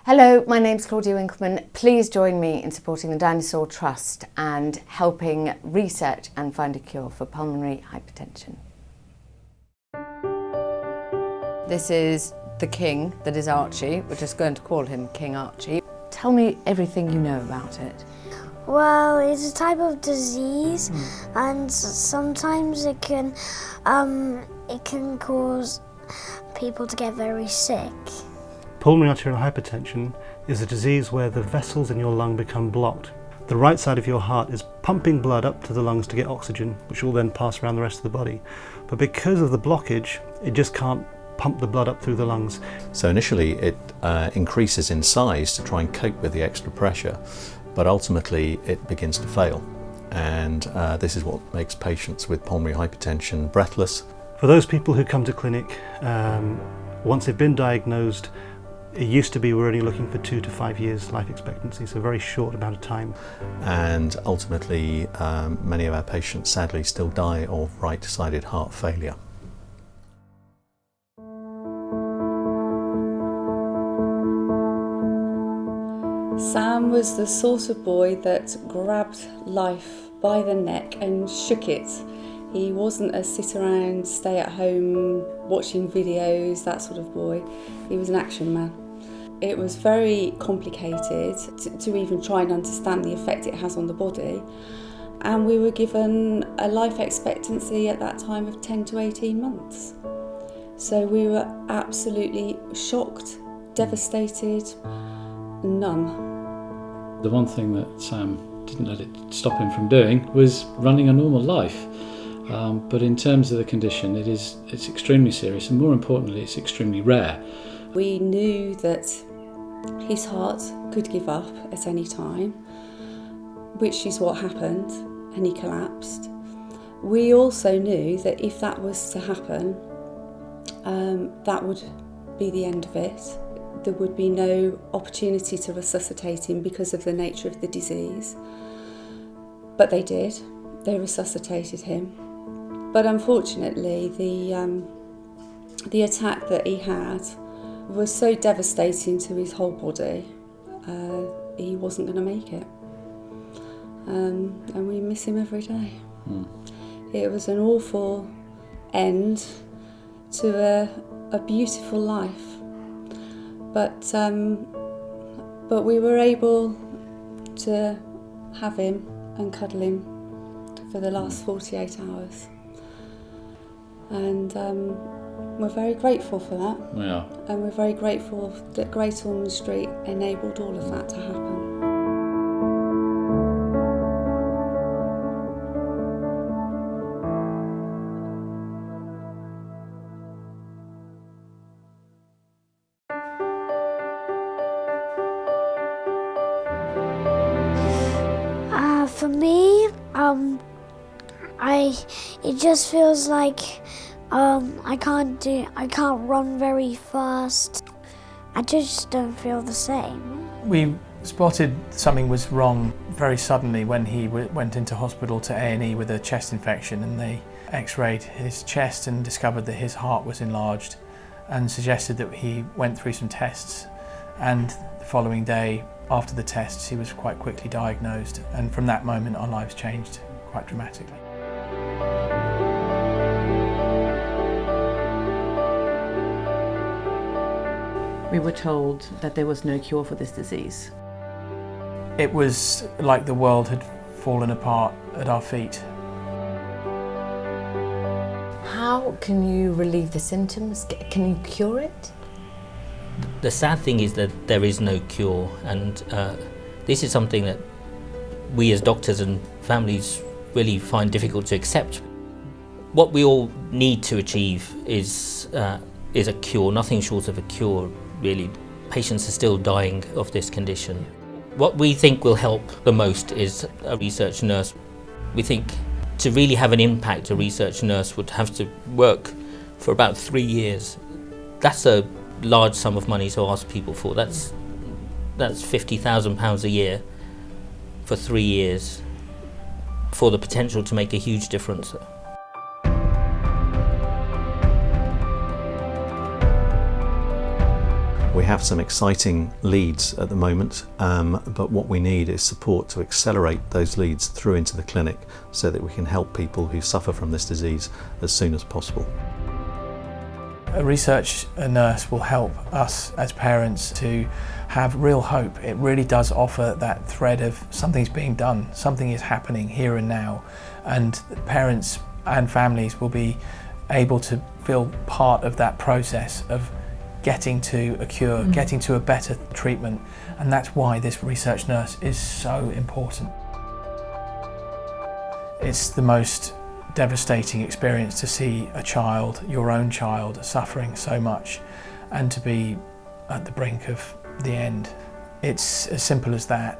Hello, my name's Claudia Winkleman. Please join me in supporting the Dinosaur Trust and helping research and find a cure for pulmonary hypertension. This is the king, that is Archie. We're just going to call him King Archie. Tell me everything you know about it. Well, it's a type of disease, and sometimes it can cause people to get very sick. Pulmonary arterial hypertension is a disease where the vessels in your lung become blocked. The right side of your heart is pumping blood up to the lungs to get oxygen, which will then pass around the rest of the body. But because of the blockage, it just can't pump the blood up through the lungs. So initially it increases in size to try and cope with the extra pressure, but ultimately it begins to fail. And this is what makes patients with pulmonary hypertension breathless. For those people who come to clinic, once they've been diagnosed, it used to be we're only looking for 2 to 5 years life expectancy, so a very short amount of time. And ultimately, many of our patients sadly still die of right-sided heart failure. Sam was the sort of boy that grabbed life by the neck and shook it. He wasn't a sit around, stay at home, watching videos, that sort of boy. He was an action man. It was very complicated to even try and understand the effect it has on the body. And we were given a life expectancy at that time of 10 to 18 months. So we were absolutely shocked, devastated, numb. The one thing that Sam didn't let it stop him from doing was running a normal life. But in terms of the condition, it's extremely serious, and more importantly, it's extremely rare. We knew that his heart could give up at any time, which is what happened, and he collapsed. We also knew that if that was to happen, that would be the end of it. There would be no opportunity to resuscitate him because of the nature of the disease. But they did. They resuscitated him. But unfortunately, the attack that he had was so devastating to his whole body, he wasn't going to make it. And we miss him every day. It was an awful end to a beautiful life. But we were able to have him and cuddle him for the last 48 hours. And we're very grateful for that. Yeah. And we're very grateful that Great Ormond Street enabled all of that to happen. For me, it just feels like I can't run very fast. I just don't feel the same. We spotted something was wrong very suddenly when he went into hospital to A&E with a chest infection, and they x-rayed his chest and discovered that his heart was enlarged and suggested that he went through some tests. And the following day, after the tests, he was quite quickly diagnosed, and from that moment our lives changed quite dramatically. We were told that there was no cure for this disease. It was like the world had fallen apart at our feet. How can you relieve the symptoms? Can you cure it? The sad thing is that there is no cure, and this is something that we as doctors and families really find difficult to accept. What we all need to achieve is a cure, nothing short of a cure, really. Patients are still dying of this condition. What we think will help the most is a research nurse. We think to really have an impact, a research nurse would have to work for about 3 years. That's a large sum of money to ask people for. That's £50,000 a year for 3 years for the potential to make a huge difference. We have some exciting leads at the moment, but what we need is support to accelerate those leads through into the clinic so that we can help people who suffer from this disease as soon as possible. A research nurse will help us as parents to have real hope. It really does offer that thread of something's being done, something is happening here and now, and parents and families will be able to feel part of that process of getting to a cure, getting to a better treatment, and that's why this research nurse is so important. It's the most devastating experience to see a child, your own child, suffering so much and to be at the brink of the end. It's as simple as that.